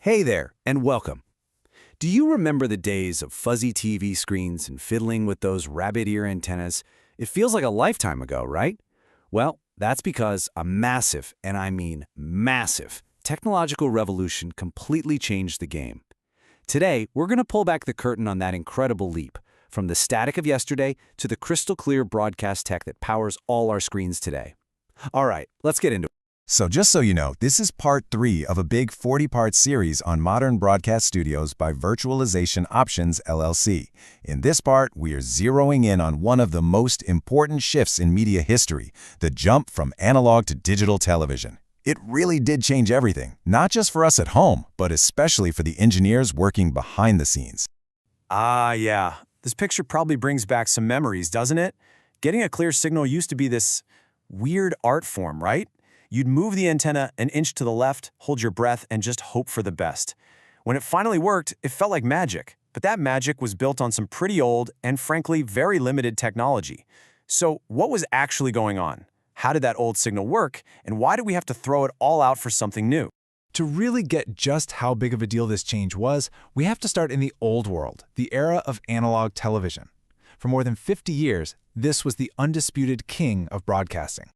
Hey there, and welcome. Do you remember the days of fuzzy TV screens and fiddling with those rabbit ear antennas? It feels like a lifetime ago, right? Well, that's because a massive, and I mean massive, technological revolution completely changed the game. Today, we're going to pull back the curtain on that incredible leap, from the static of yesterday to the crystal clear broadcast tech that powers all our screens today. All right, let's get into it. So just so you know, this is part 3 of a big 40-part series on modern broadcast studios by Virtualization Options LLC. In this part, we are zeroing in on one of the most important shifts in media history, the jump from analog to digital television. It really did change everything, not just for us at home, but especially for the engineers working behind the scenes. Yeah. This picture probably brings back some memories, doesn't it? Getting a clear signal used to be this weird art form, right? You'd move the antenna an inch to the left, hold your breath, and just hope for the best. When it finally worked, it felt like magic. But that magic was built on some pretty old and, frankly, very limited technology. So what was actually going on? How did that old signal work? And why did we have to throw it all out for something new? To really get just how big of a deal this change was, we have to start in the old world, the era of analog television. For more than 50 years, this was the undisputed king of broadcasting.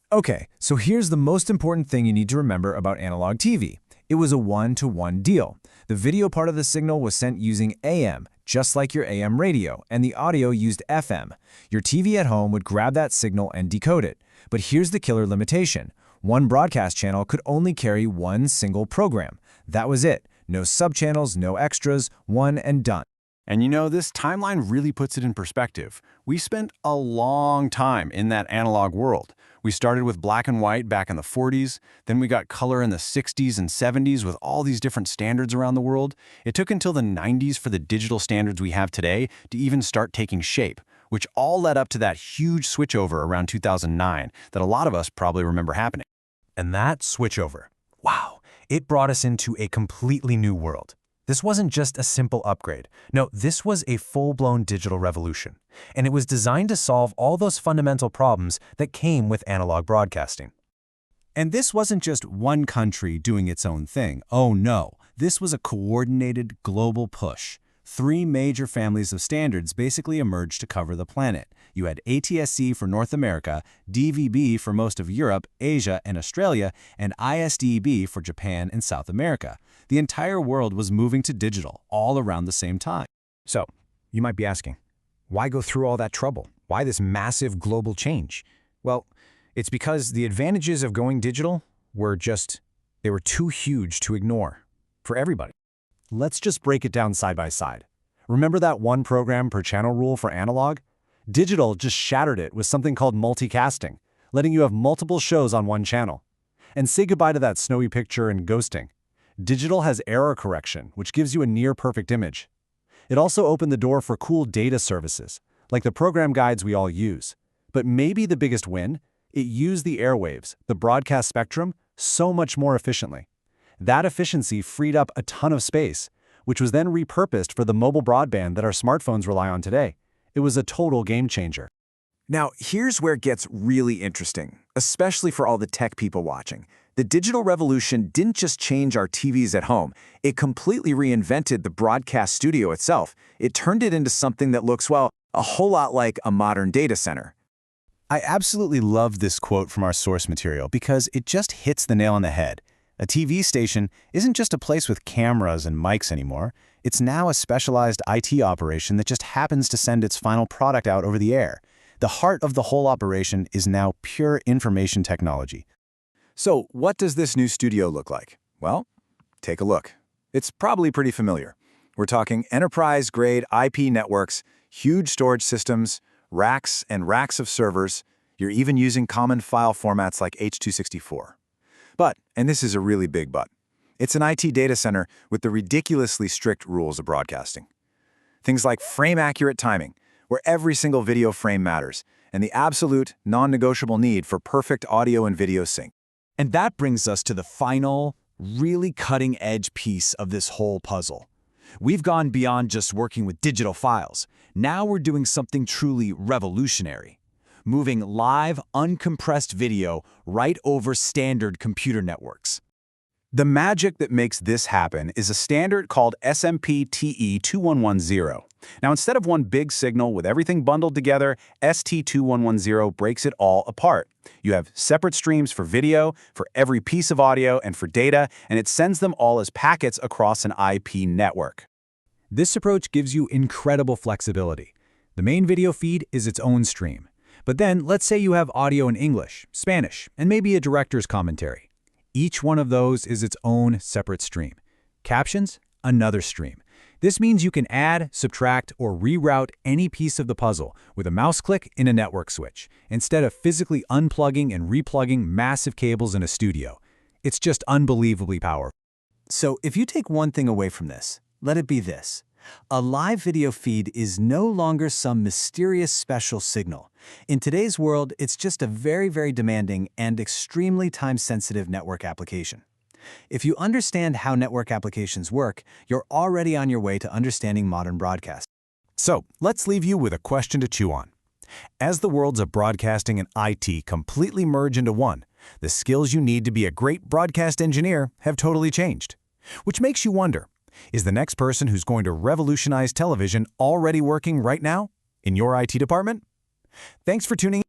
Okay, so here's the most important thing you need to remember about analog TV. It was a one-to-one deal. The video part of the signal was sent using AM, just like your AM radio, and the audio used FM. Your TV at home would grab that signal and decode it. But here's the killer limitation. One broadcast channel could only carry one single program. That was it. No subchannels, no extras, one and done. And you know, this timeline really puts it in perspective. We spent a long time in that analog world. We started with black and white back in the 40s, then we got color in the 60s and 70s with all these different standards around the world. It took until the 90s for the digital standards we have today to even start taking shape, which all led up to that huge switchover around 2009 that a lot of us probably remember happening. And that switchover, wow, it brought us into a completely new world. This wasn't just a simple upgrade. No, this was a full-blown digital revolution. And it was designed to solve all those fundamental problems that came with analog broadcasting. And this wasn't just one country doing its own thing. Oh no, this was a coordinated global push. 3 major families of standards basically emerged to cover the planet. You had ATSC for North America, DVB for most of Europe, Asia, and Australia, and ISDB for Japan and South America. The entire world was moving to digital, all around the same time. So, you might be asking, why go through all that trouble? Why this massive global change? Well, it's because the advantages of going digital were they were too huge to ignore for everybody. Let's just break it down side by side. Remember that one program per channel rule for analog? Digital just shattered it with something called multicasting, letting you have multiple shows on one channel. And say goodbye to that snowy picture and ghosting. Digital has error correction, which gives you a near-perfect image. It also opened the door for cool data services, like the program guides we all use. But maybe the biggest win? It used the airwaves, the broadcast spectrum, so much more efficiently. That efficiency freed up a ton of space, which was then repurposed for the mobile broadband that our smartphones rely on today. It was a total game changer. Now, here's where it gets really interesting, especially for all the tech people watching. The digital revolution didn't just change our TVs at home. It completely reinvented the broadcast studio itself. It turned it into something that looks, well, a whole lot like a modern data center. I absolutely love this quote from our source material because it just hits the nail on the head. A TV station isn't just a place with cameras and mics anymore. It's now a specialized IT operation that just happens to send its final product out over the air. The heart of the whole operation is now pure information technology. So what does this new studio look like? Well, take a look. It's probably pretty familiar. We're talking enterprise-grade IP networks, huge storage systems, racks and racks of servers. You're even using common file formats like H.264. But, and this is a really big but, it's an IT data center with the ridiculously strict rules of broadcasting. Things like frame-accurate timing, where every single video frame matters, and the absolute, non-negotiable need for perfect audio and video sync. And that brings us to the final, really cutting-edge piece of this whole puzzle. We've gone beyond just working with digital files. Now we're doing something truly revolutionary. Moving live, uncompressed video right over standard computer networks. The magic that makes this happen is a standard called SNMP TE2110. Now, instead of one big signal with everything bundled together, ST2110 breaks it all apart. You have separate streams for video, for every piece of audio, and for data, and it sends them all as packets across an IP network. This approach gives you incredible flexibility. The main video feed is its own stream. But then, let's say you have audio in English, Spanish, and maybe a director's commentary. Each one of those is its own separate stream. Captions, another stream. This means you can add, subtract, or reroute any piece of the puzzle with a mouse click in a network switch, instead of physically unplugging and replugging massive cables in a studio. It's just unbelievably powerful. So if you take one thing away from this, let it be this. A live video feed is no longer some mysterious special signal. In today's world, it's just a very, very demanding and extremely time-sensitive network application. If you understand how network applications work, you're already on your way to understanding modern broadcast. So, let's leave you with a question to chew on. As the worlds of broadcasting and IT completely merge into one, the skills you need to be a great broadcast engineer have totally changed. Which makes you wonder, is the next person who's going to revolutionize television already working right now in your IT department? Thanks for tuning in.